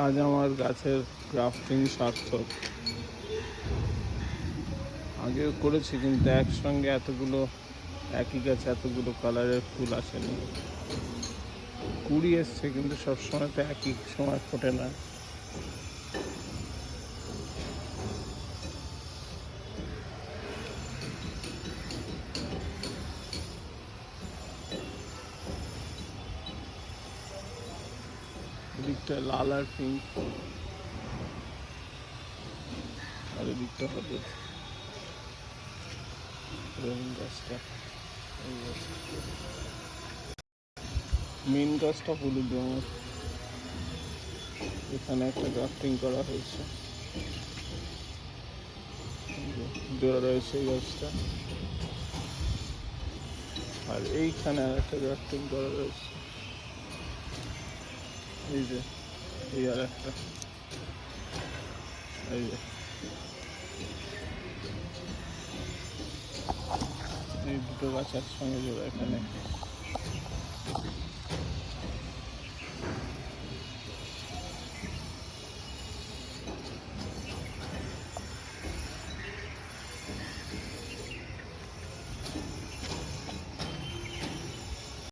আজ আমার গাছের গ্রাফটিং সার্থক। আগেও করেছি কিন্তু একসঙ্গে এতগুলো একই গাছে এতগুলো কালারের ফুল আসেনি। কুড়ি এসছে কিন্তু সবসময় তো একই সময় ফোটে না। এদিকটা লাল আর পিঙ্ক, আর এদিকটা হলুদ। রঙিন গাছটা, এই গাছটা মেন গাছটা হলুদ রঙের। এখানে একটা গ্রাফটিং করা হয়েছে, দেওয়া রয়েছে এই গাছটা। আর এইখানে আর একটা গ্রাফটিং করা রয়েছে, এই যে এই আর একটা, এই যে এই দুটো গাছ একসঙ্গে জোড়া এখানে।